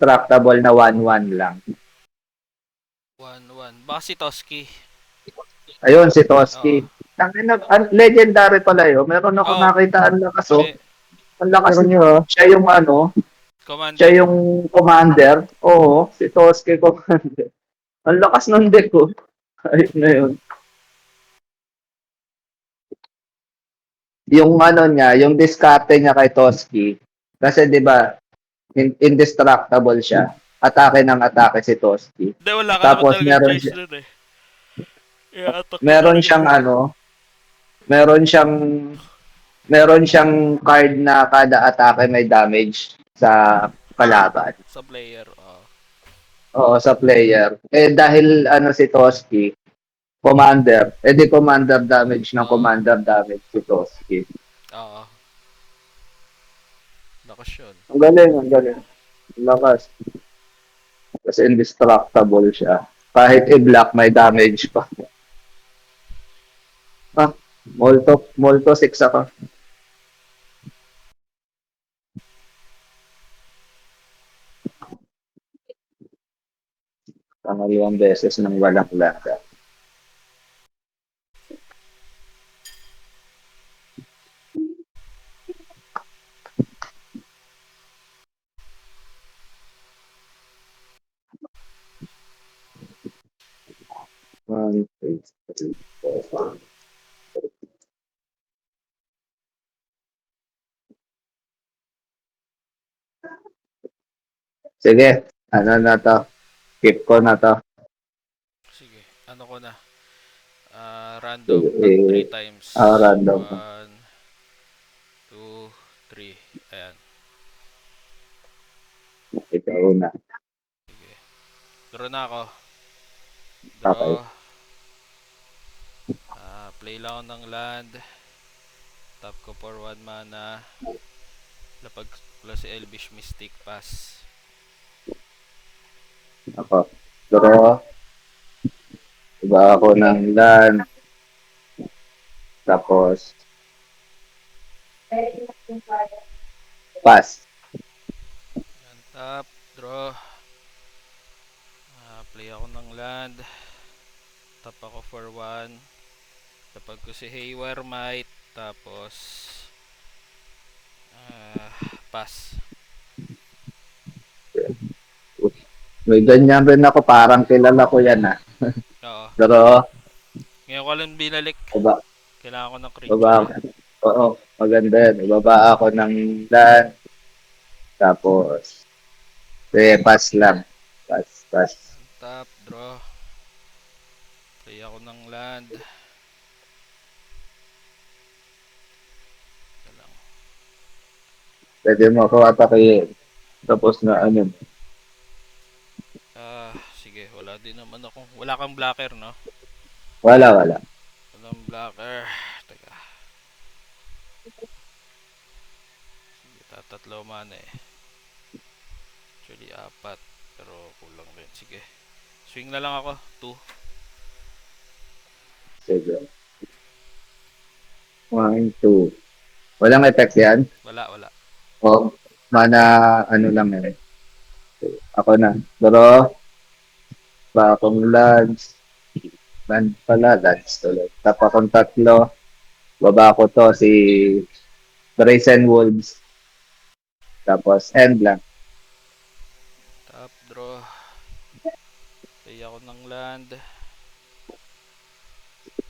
indestructible na 1-1 lang. 1-1. Baka si Toski. Ayun, si Oo. Toski. Legendary pala yun. Meron ako Oo. nakita ang lakas, oh. May Ang lakas Meron niya, yun. oh. Siya commander. yung commander. Oo, si Toski commander. Ang lakas ng deck ko. Ayun na yun. Yung ano niya, yung discarte niya kay Toski. Kasi 'di ba, indestructible siya. Atake ng atake si Toski. Hindi, wala ka naman Tapos talagang choice dun eh. I-attack mo meron talaga. siyang ano, meron siyang meron siyang card na kada atake may damage sa kalaban. Sa player. Oo. Oo, sa player. Eh dahil ano si Toski, commander, eh di commander damage ng Oo. commander damage si Toski. Oo. Lakas yun. Ang galing, ang galing. Ang lakas. Kasi indestructible siya. Kahit i-block, may damage pa. Ah, Molto 6 ako. Pangalawang beses nang walang laga. One, two, three, four, five. Sige, ano na to? Keep ko na to. Sige. Ano ko na? Random. Sige, Tag 3 times. random. 1, 2, 3. Ayan. Ikaw na. Sige. Draw na ako. Okay. Draw. Play lang ako ng land. Tap ko for 1 mana. Lapag plus si Elvish Mystic Pass. Ako. Draw. Iba ako ng land. Tapos, pass. Ayan, tap. Draw. Play ako ng land. Tap ako for 1. Lapag ko si Haywire Might. Tapos pass. May ganyan rin ako. Parang kilala ko yan ah. Oo. Pero, Ngayon ko lang binalik. baba, Kailangan ko ng baba, creature. oo, maganda yan. Ibaba ako ng land. Tapos, pass lang. Pass. Tap, draw. Play ako ng land. Ito lang. Pwede mo ako atakihin. Tapos na ano. Sige, wala din naman akong... Wala kang blocker, no? Wala. Walang blocker. Teka. Sige, tatatlo man eh. Actually, 4. Pero kulang rin. Sige. Swing na lang ako. 2. Sige. 1, 2. Walang effect yan? Wala. O, mana, ano lang eh. Ako na. Pero, ba akong lands. Land pala, lands tuloy. Tap akong 3. Baba ko to, si Brazen Wolves. Tapos, end lang. Tap, draw. Play ako ng land.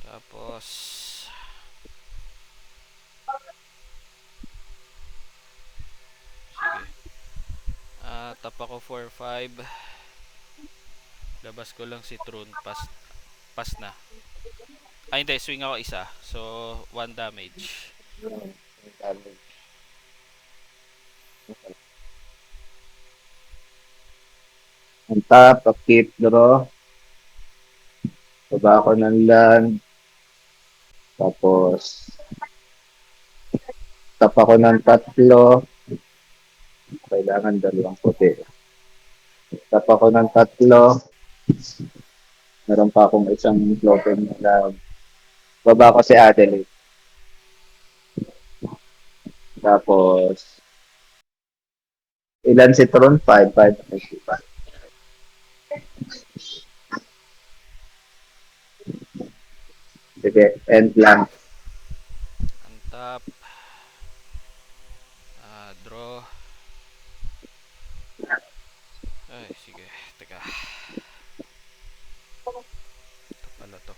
Tapos... Sige. Tap ako for 5. Labas ko lang si Throne. Pass na. Hindi. Swing ako isa. So, 1 damage. Ang top, keep draw. Baba ako ng land. Tapos, tap ako ng 3. Kailangan 2 puti. Tap ako ng 3. Meron pa akong isang floating na land. Baba ko si Adelaide. Tapos, Ilan si Tron? 5, 5, 5. Sige, end lang. Ang top. Draw. Ay, sige. Teka. Ito pala to.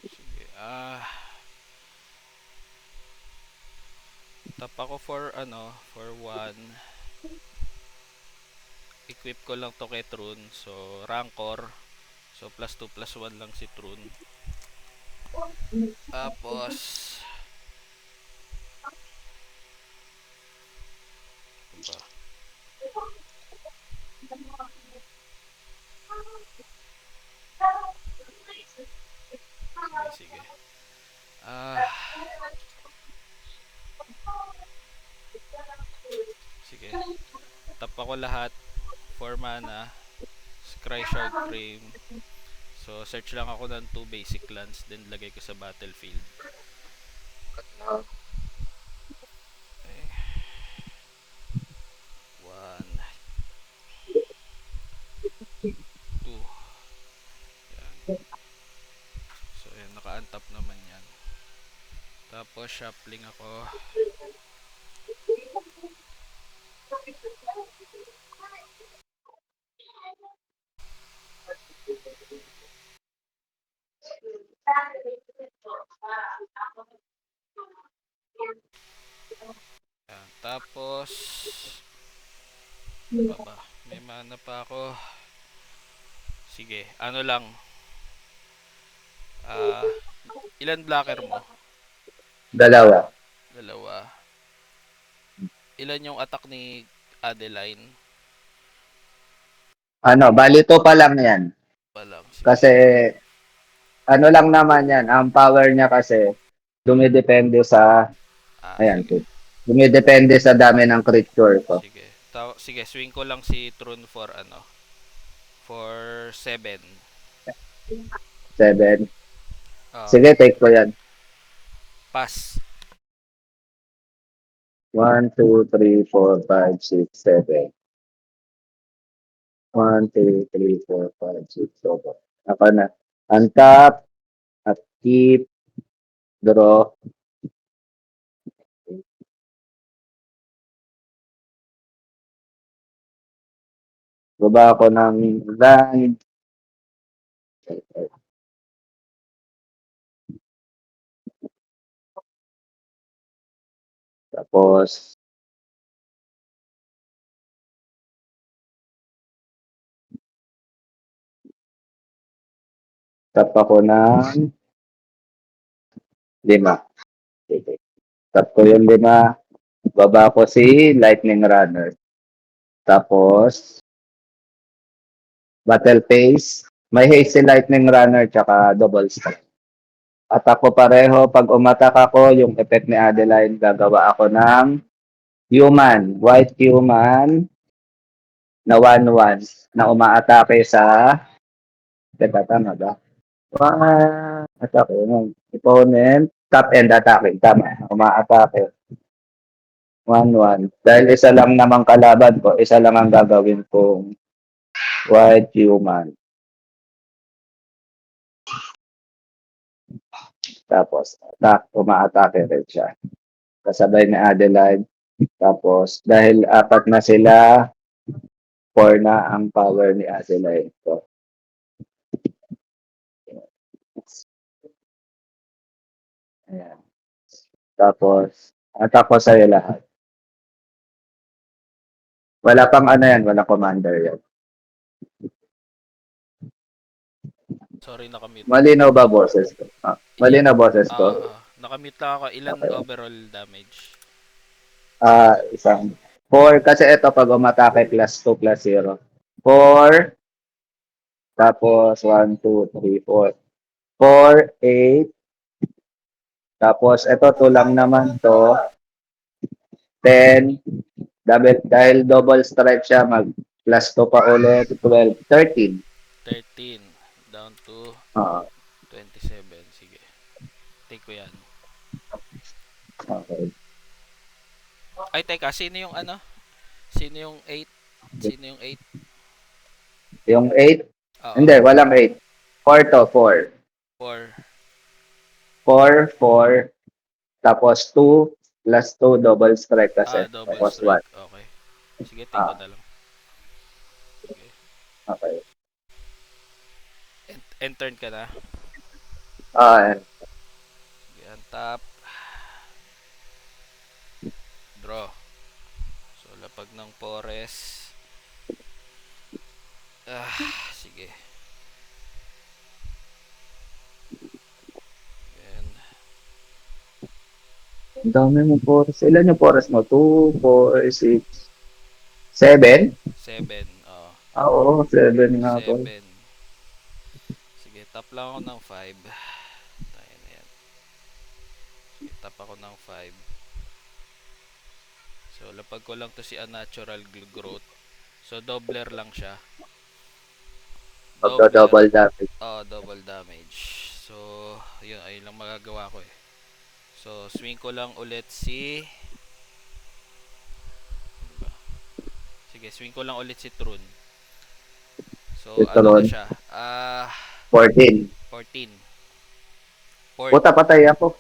Sige. Tap ako for for 1. Equip ko lang to kay Trun. So, Rancor. So, plus 2 plus 1 lang si Trun. Tapos, ano ba? Okay, sige. Sige. Tap ako lahat. 4 mana. Scry Shard Frame. So, search lang ako ng 2 basic lands. Then, lagay ko sa battlefield. Okay. 1, 2. Yan. So, yan. Naka-untap naman yan. Tapos, shuffling ako. Yan. Tapos, ano pa ba? May mana pa ako. Sige, ano lang. Ilan blocker mo? Dalawa. Dalawa. Ilan yung attack ni Adeline? Bali 2 pa lang yan. Pa lang. Sige. Kasi, ano lang naman yan, ang power niya kasi, dumidepende sa, ayan, Sige. dumidepende sa dami ng creature ko. Sige. Sige, swing ko lang si Trun for for 7. 7. Oh, Sige, take ko yan. pass. 1, 2, 3, 4, 5, 6, 7. 1, 2, 3, 4, 5, 6, 7. Ako na. Untap, upkeep, draw. Baba ako ng land. Tapos, tap ako ng 5. Okay. Tap ko yung 5. Baba ko si Lightning Runner. Tapos, Battle Phase. May haste si Lightning Runner tsaka double strike. Attack ko pareho. Pag umatak ako, yung effect ni Adeline, gagawa ako ng human. White human na 1-1 na umaatake sa teka, tama ba? Atake ng opponent. Top end attacking. Tama. Umaatake. 1-1. Dahil isa lang namang kalaban ko, isa lang ang gagawin kong white human. Tapos, umaatake rin siya. Kasabay ni Adeline. Tapos, dahil 4 na sila, 4 na ang power ni Adeline. So, ayan. Tapos, attack ko sa'yo lahat. Wala pang yan, wala commander yan. Sorry, nakamute. Malinaw ba boses ko? Malinaw boses ko? Nakamute lang ako. Ilan Okay. overall damage? Isang 4 kasi ito pag umatake plus 2 plus 0. 4, tapos 1, 2, 3, 4. 4, 8, tapos ito 2 lang naman to. 10, dahil double strike siya, mag plus 2 pa ulit, 12, 13. 13. Down to Oo. 27. Sige. Take ko yan. Okay. Ay, teka, sino yung ano? Sino yung 8? Sino yung 8? Yung 8, Oo, hindi, walang 8. 4 to, 4. 4. 4, 4, tapos 2, plus 2, double strike kasi. Double Tapos 1. strike. Okay. Sige, take ko Ah, na lang. Sige. okay. Turn ka na. Ah, Sige, untap. Draw. So, lapag ng Forest. Sige. Yan. ang dami mong forest. Ilan yung forest mo? 2, 4, 6, 7? 7. Oh. Oo, 7 nga po. 7. Sige, tap lang ako ng 5. Tayo na yan. Sige, tap ako ng 5. So, lapag ko lang to si Unnatural Growth. So, doubler lang siya. Doubler. Magda-double damage. Double damage. So, yun, ayun lang magagawa ko eh. So, swing ko lang ulit si... Ano ba? Sige, swing ko lang ulit si Trun. So, Ito ano na ron, siya? 14. 14. Port. Puta, patay ako.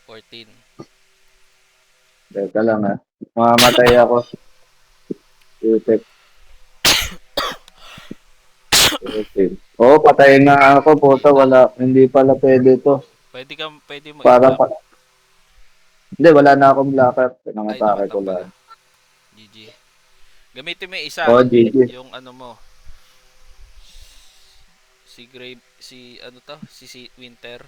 14. Teka lang ha. Mamamatay ako. Putik. Putik. Oo, patay na ako. Puta, wala. Hindi pala pwede to. Pwede mo Parang i-block. pa... Hindi, wala na akong blocker. Ay, Pinangatake ko namatang pala. lang. GG. Gamitin mo yung isa. Oh, GG. Yung ano mo. Si Grave, si ano to? Si Winter.